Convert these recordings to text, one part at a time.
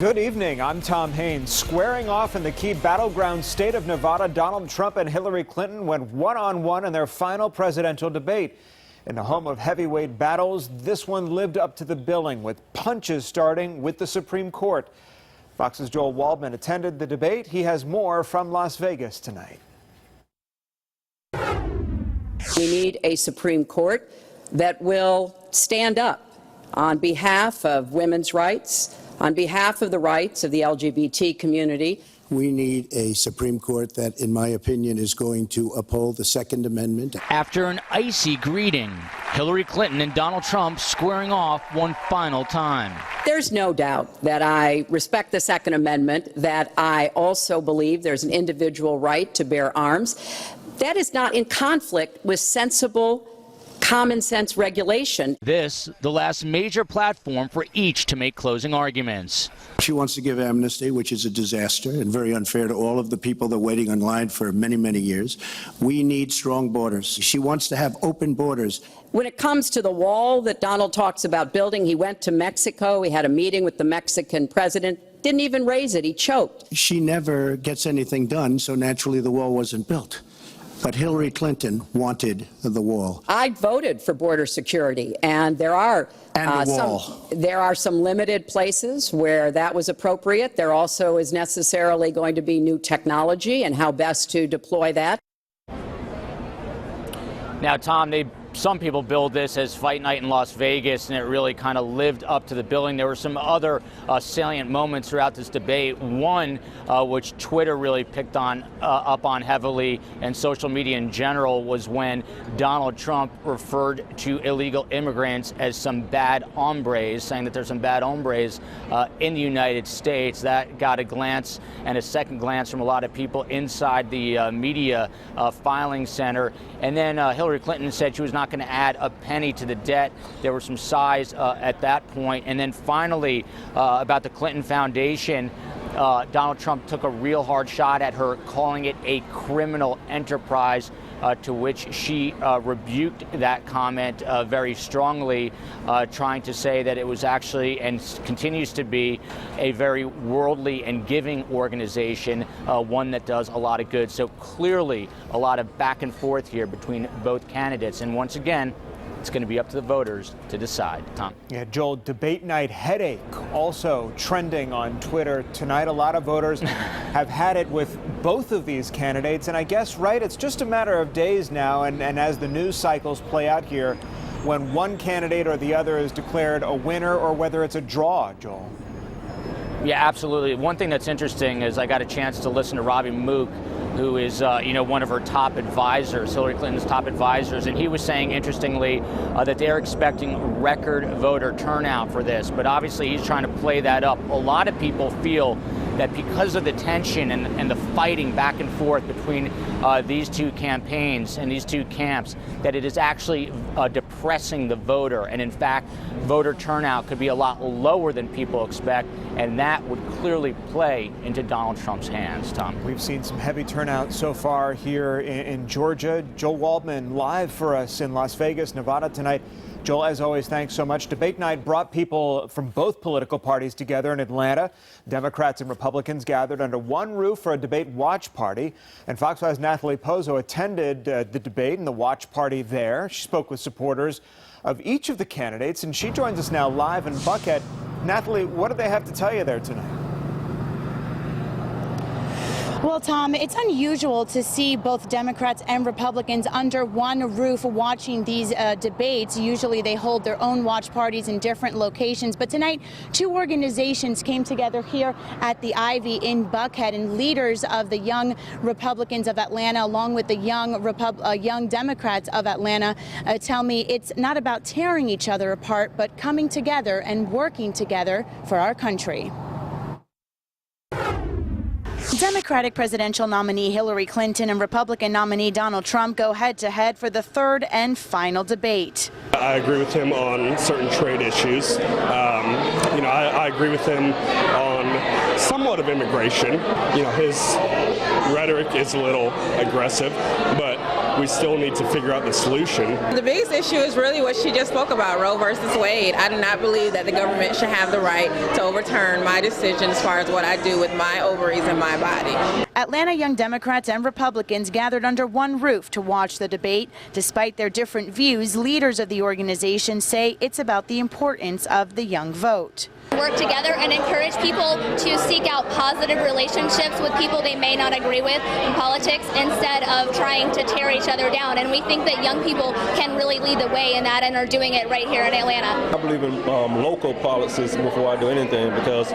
Good evening. I'm Tom Haines. Squaring off in the key battleground state of Nevada, Donald Trump and Hillary Clinton went one-on-one in their final presidential debate. In the home of heavyweight battles, this one lived up to the billing, with punches starting with the Supreme Court. Fox's Joel Waldman attended the debate. He has more from Las Vegas tonight. We need a Supreme Court that will stand up on behalf of women's rights, on behalf of the rights of the LGBT community. We need a Supreme Court that, in my opinion, is going to uphold the Second Amendment. After an icy greeting, Hillary Clinton and Donald Trump squaring off one final time. There's no doubt that I respect the Second Amendment, that I also believe there's an individual right to bear arms. That is not in conflict with sensible, common sense regulation. This, the last major platform for each to make closing arguments. She wants to give amnesty, which is a disaster and very unfair to all of the people that are waiting in line for many, many years. We need strong borders. She wants to have open borders. When it comes to the wall that Donald talks about building, he went to Mexico. He had a meeting with the Mexican president. Didn't even raise it. He choked. She never gets anything done, so naturally the wall wasn't built. But Hillary Clinton wanted the wall. I voted for border security, and there are some limited places where that was appropriate. There also is necessarily going to be new technology and how best to deploy that. Now, Tom, some people billed this as Fight Night in Las Vegas, and it really kind of lived up to the billing. There were some other salient moments throughout this debate. One, which Twitter really picked up on heavily, and social media in general, was when Donald Trump referred to illegal immigrants as some bad hombres, saying that there's some bad hombres in the United States. That got a glance and a second glance from a lot of people inside the media filing center. And then Hillary Clinton said she was not going to add a penny to the debt. There were some sighs at that point. And then finally, about the Clinton Foundation, Donald Trump took a real hard shot at her, calling it a criminal enterprise, to which she rebuked that comment very strongly, trying to say that it was actually, and continues to be, a very worldly and giving organization, one that does a lot of good. So clearly a lot of back and forth here between both candidates. And once again, it's going to be up to the voters to decide. Tom. Yeah, Joel, debate night headache also trending on Twitter tonight. A lot of voters have had it with both of these candidates. And I guess, right, it's just a matter of days now. And as the news cycles play out here, when one candidate or the other is declared a winner, or whether it's a draw, Joel. Yeah, absolutely. One thing that's interesting is I got a chance to listen to Robbie Mook, who is, one of her top advisors, Hillary Clinton's top advisors, and he was saying, interestingly, that they're expecting record voter turnout for this. But obviously, he's trying to play that up. A lot of people feel that because of the tension and the fighting back and forth between these two campaigns and these two camps, that it is actually depressing the voter. And in fact, voter turnout could be a lot lower than people expect, and that would clearly play into Donald Trump's hands, Tom. We've seen some heavy turnout so far here in Georgia. Joel Waldman live for us in Las Vegas, Nevada tonight. Joel, as always, thanks so much. Debate night brought people from both political parties together in Atlanta. Democrats and Republicans gathered under one roof for a debate watch party. And Fox 5's Natalie Pozzo attended the debate and the watch party there. She spoke with supporters of each of the candidates, and she joins us now live in Buckhead. Natalie, what do they have to tell you there tonight? Well, Tom, it's unusual to see both Democrats and Republicans under one roof watching these debates. Usually they hold their own watch parties in different locations. But tonight, two organizations came together here at the Ivy in Buckhead, and leaders of the Young Republicans of Atlanta, along with the Young Democrats of Atlanta, tell me it's not about tearing each other apart, but coming together and working together for our country. Democratic presidential nominee Hillary Clinton and Republican nominee Donald Trump go head-to-head for the third and final debate. I agree with him on certain trade issues. I agree with him on somewhat of immigration. His rhetoric is a little aggressive, but we still need to figure out the solution. The biggest issue is really what she just spoke about, Roe versus Wade. I do not believe that the government should have the right to overturn my decision as far as what I do with my ovaries and my body. Atlanta Young Democrats and Republicans gathered under one roof to watch the debate. Despite their different views, leaders of the organization say it's about the importance of the young vote. Work together and encourage people to seek out positive relationships with people they may not agree with in politics instead of trying to tear each other down. And we think that young people can really lead the way in that and are doing it right here in Atlanta. I believe in local policies before I do anything, because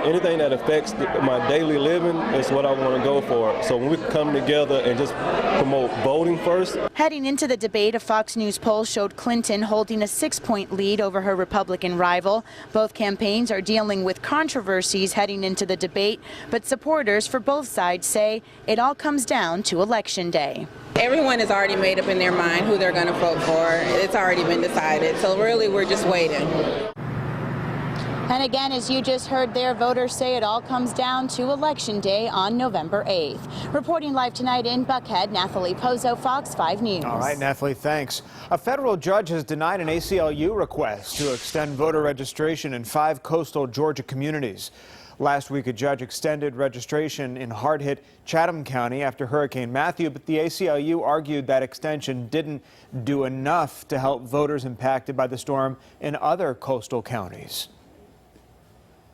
anything that affects my daily living is what I want to go for. So when we come together and just promote voting first. Heading into the debate, a Fox News poll showed Clinton holding a 6-point lead over her Republican rival. Both campaigns are dealing with controversies heading into the debate, but supporters for both sides say it all comes down to Election Day. Everyone has already made up in their mind who they're going to vote for. It's already been decided. So really, we're just waiting. And again, as you just heard there, voters say it all comes down to Election Day on November 8th. Reporting live tonight in Buckhead, Nathalie Pozo, Fox 5 News. All right, Nathalie, thanks. A federal judge has denied an ACLU request to extend voter registration in 5 coastal Georgia communities. Last week, a judge extended registration in hard-hit Chatham County after Hurricane Matthew, but the ACLU argued that extension didn't do enough to help voters impacted by the storm in other coastal counties.